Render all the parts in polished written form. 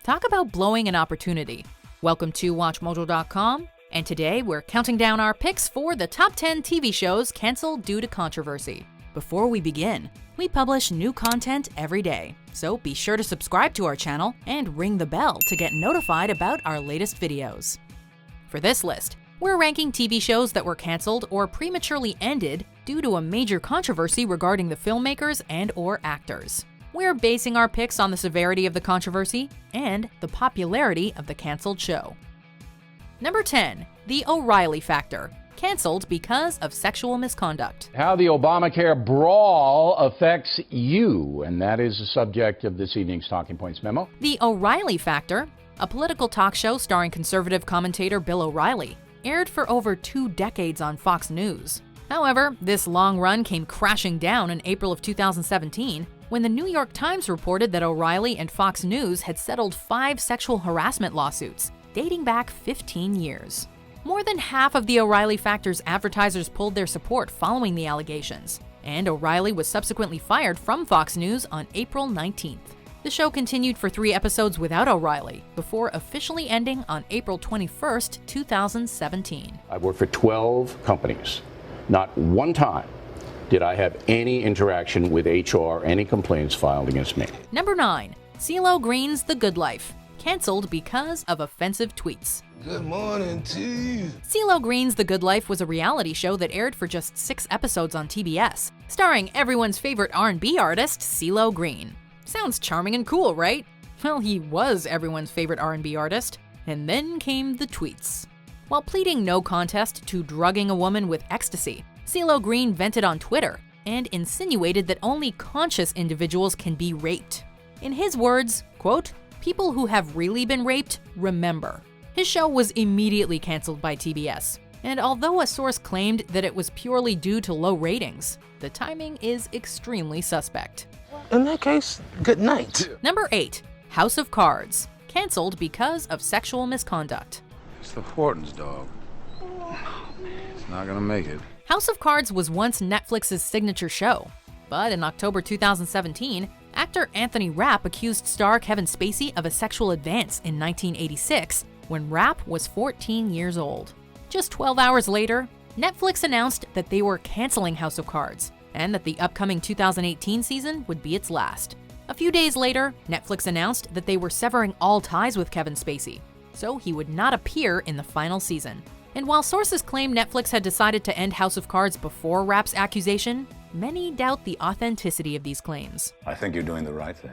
Talk about blowing an opportunity. Welcome to WatchMojo.com, and today we're counting down our picks for the top 10 TV shows canceled due to controversy. Before we begin, we publish new content every day, so be sure to subscribe to our channel and ring the bell to get notified about our latest videos. For this list, we're ranking TV shows that were canceled or prematurely ended due to a major controversy regarding the filmmakers and/or actors. We're basing our picks on the severity of the controversy and the popularity of the canceled show. Number 10, The O'Reilly Factor, canceled because of sexual misconduct. How the Obamacare brawl affects you, and that is the subject of this evening's Talking Points memo. The O'Reilly Factor, a political talk show starring conservative commentator Bill O'Reilly, aired for over 2 decades on Fox News. However, this long run came crashing down in April of 2017 when the New York Times reported that O'Reilly and Fox News had settled 5 sexual harassment lawsuits dating back 15 years. More than half of the O'Reilly Factor's advertisers pulled their support following the allegations, and O'Reilly was subsequently fired from Fox News on April 19th. The show continued for 3 episodes without O'Reilly before officially ending on April 21st, 2017. I've worked for 12 companies. Not one time did I have any interaction with HR, any complaints filed against me. Number 9, CeeLo Green's The Good Life, canceled because of offensive tweets. Good morning to you. CeeLo Green's The Good Life was a reality show that aired for just 6 episodes on TBS, starring everyone's favorite R&B artist, CeeLo Green. Sounds charming and cool, right? Well, he was everyone's favorite R&B artist. And then came the tweets. While pleading no contest to drugging a woman with ecstasy, CeeLo Green vented on Twitter and insinuated that only conscious individuals can be raped. In his words, quote, "People who have really been raped, remember." His show was immediately canceled by TBS, and although a source claimed that it was purely due to low ratings, the timing is extremely suspect. In that case, good night. Number 8, House of Cards, canceled because of sexual misconduct. It's the Hortons, dog. It's not gonna make it. House of Cards was once Netflix's signature show, but in October 2017, actor Anthony Rapp accused star Kevin Spacey of a sexual advance in 1986 when Rapp was 14 years old. Just 12 hours later, Netflix announced that they were canceling House of Cards and that the upcoming 2018 season would be its last. A few days later, Netflix announced that they were severing all ties with Kevin Spacey, so he would not appear in the final season. And while sources claim Netflix had decided to end House of Cards before Rapp's accusation, many doubt the authenticity of these claims. I think you're doing the right thing.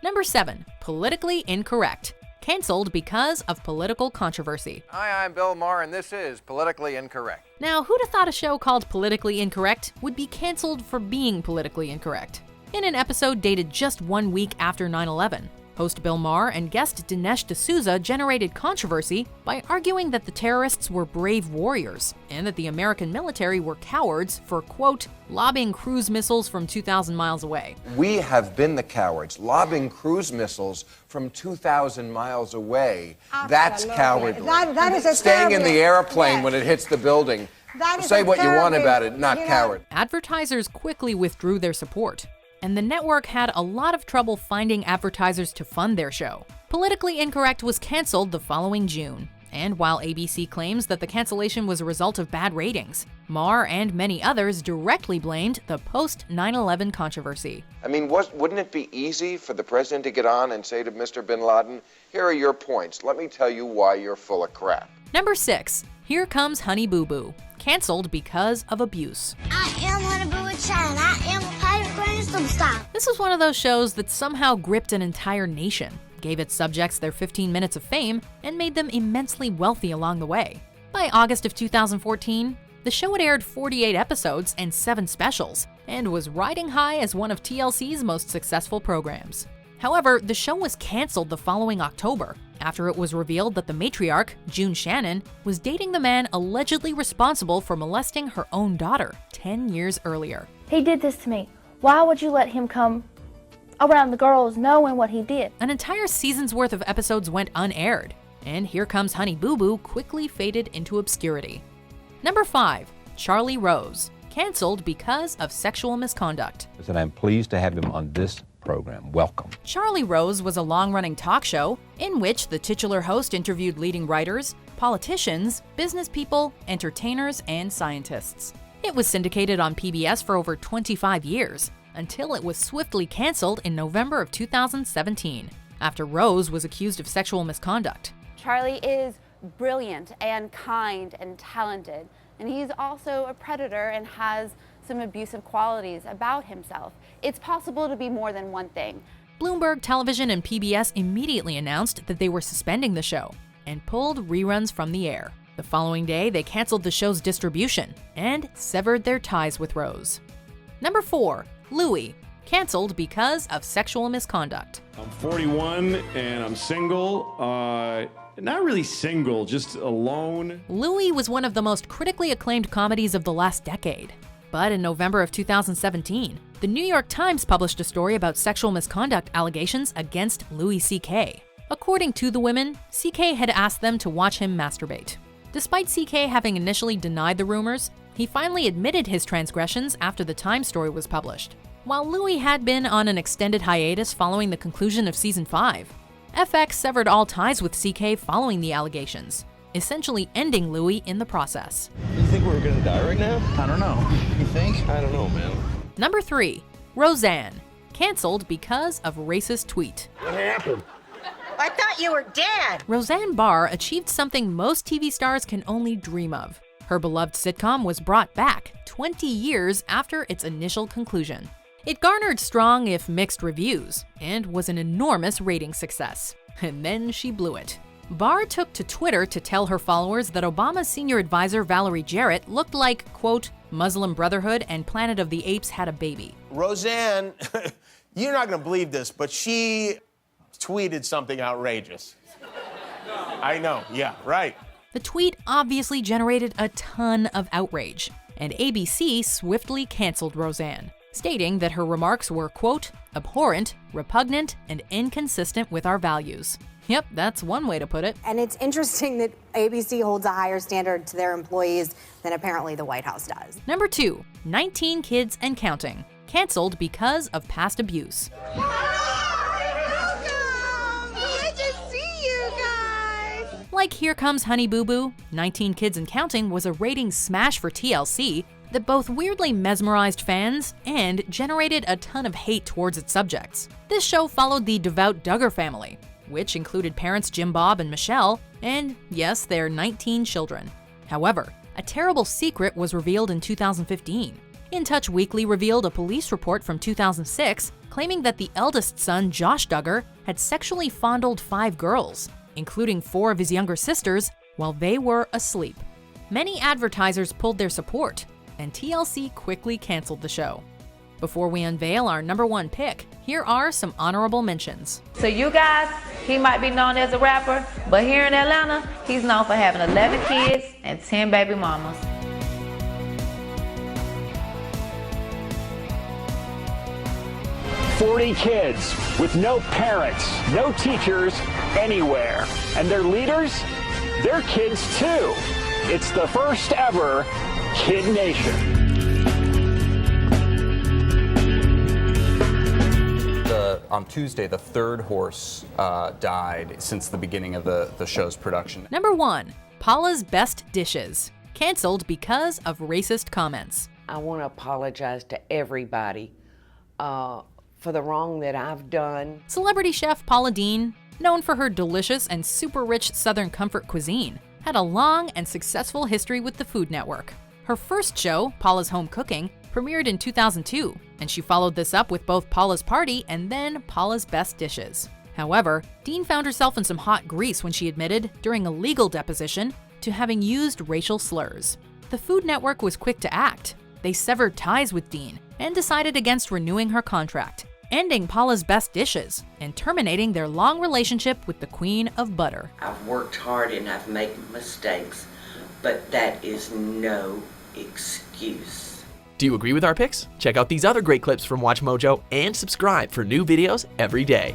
Number 7, Politically Incorrect, canceled because of political controversy. Hi, I'm Bill Maher, and this is Politically Incorrect. Now, who'd have thought a show called Politically Incorrect would be canceled for being politically incorrect? In an episode dated just 1 week after 9/11, host Bill Maher and guest Dinesh D'Souza generated controversy by arguing that the terrorists were brave warriors and that the American military were cowards for, quote, lobbing cruise missiles from 2,000 miles away. We have been the cowards, lobbing cruise missiles from 2,000 miles away. That's cowardly. That is a Staying in the airplane yes. when it hits the building. That is Say a what you want terribly- about it, not you know- coward. Advertisers quickly withdrew their support, and the network had a lot of trouble finding advertisers to fund their show. Politically Incorrect was canceled the following June, and while ABC claims that the cancellation was a result of bad ratings, Maher and many others directly blamed the post-9/11 controversy. I mean, wouldn't it be easy for the president to get on and say to Mr. Bin Laden, here are your points. Let me tell you why you're full of crap. Number 6, Here Comes Honey Boo Boo, canceled because of abuse. I am Honey Boo Boo Child. I am a pirate grand superstar. This was one of those shows that somehow gripped an entire nation, gave its subjects their 15 minutes of fame, and made them immensely wealthy along the way. By August of 2014, the show had aired 48 episodes and 7 specials, and was riding high as one of TLC's most successful programs. However, the show was canceled the following October, after it was revealed that the matriarch, June Shannon, was dating the man allegedly responsible for molesting her own daughter 10 years earlier. He did this to me. Why would you let him come around the girls knowing what he did? An entire season's worth of episodes went unaired, and Here Comes Honey Boo Boo quickly faded into obscurity. Number 5, Charlie Rose, canceled because of sexual misconduct. And I'm pleased to have him on this program. Welcome. Charlie Rose was a long-running talk show in which the titular host interviewed leading writers, politicians, business people, entertainers, and scientists. It was syndicated on PBS for over 25 years, until it was swiftly canceled in November of 2017, after Rose was accused of sexual misconduct. Charlie is brilliant and kind and talented, and he's also a predator and has some abusive qualities about himself. It's possible to be more than one thing. Bloomberg Television and PBS immediately announced that they were suspending the show and pulled reruns from the air. The following day, they canceled the show's distribution and severed their ties with Rose. Number 4, Louie, canceled because of sexual misconduct. I'm 41 and I'm single. Not really single, just alone. Louie was one of the most critically acclaimed comedies of the last decade. But in November of 2017, the New York Times published a story about sexual misconduct allegations against Louis C.K. According to the women, C.K. had asked them to watch him masturbate. Despite C.K. having initially denied the rumors, he finally admitted his transgressions after the Times story was published. While Louie had been on an extended hiatus following the conclusion of Season 5, FX severed all ties with C.K. following the allegations, essentially ending Louie in the process. You think we were gonna die right now? I don't know. You think? I don't know, man. Number 3, Roseanne, canceled because of racist tweet. What happened? I thought you were dead. Roseanne Barr achieved something most TV stars can only dream of. Her beloved sitcom was brought back 20 years after its initial conclusion. It garnered strong, if mixed, reviews and was an enormous rating success. And then she blew it. Barr took to Twitter to tell her followers that Obama's senior advisor Valerie Jarrett looked like, quote, Muslim Brotherhood and Planet of the Apes had a baby. Roseanne, you're not gonna believe this, but she tweeted something outrageous. I know, yeah, right. The tweet obviously generated a ton of outrage, and ABC swiftly canceled Roseanne, stating that her remarks were, quote, abhorrent, repugnant, and inconsistent with our values. Yep, that's one way to put it. And it's interesting that ABC holds a higher standard to their employees than apparently the White House does. Number 2, 19 Kids and Counting, canceled because of past abuse. Like Here Comes Honey Boo Boo, 19 Kids and Counting was a ratings smash for TLC that both weirdly mesmerized fans and generated a ton of hate towards its subjects. This show followed the devout Duggar family, which included parents Jim Bob and Michelle, and yes, their 19 children. However, a terrible secret was revealed in 2015. In Touch Weekly revealed a police report from 2006 claiming that the eldest son, Josh Duggar, had sexually fondled 5 girls, including 4 of his younger sisters, while they were asleep. Many advertisers pulled their support, and TLC quickly canceled the show. Before we unveil our number 1 pick, here are some honorable mentions. So you guys, he might be known as a rapper, but here in Atlanta, he's known for having 11 kids and 10 baby mamas. "40 kids with no parents, no teachers anywhere. And their leaders, they're kids too. It's the first ever Kid Nation." On Tuesday, the 3rd horse died since the beginning of the show's production. Number 1, Paula's Best Dishes, canceled because of racist comments. I want to apologize to everybody for the wrong that I've done. Celebrity chef Paula Deen, known for her delicious and super rich Southern comfort cuisine, had a long and successful history with the Food Network. Her first show, Paula's Home Cooking, premiered in 2002, and she followed this up with both Paula's Party and then Paula's Best Dishes. However, Deen found herself in some hot grease when she admitted, during a legal deposition, to having used racial slurs. The Food Network was quick to act. They severed ties with Deen and decided against renewing her contract, ending Paula's Best Dishes and terminating their long relationship with the Queen of Butter. I've worked hard and I've made mistakes, but that is no excuse. Do you agree with our picks? Check out these other great clips from WatchMojo and subscribe for new videos every day.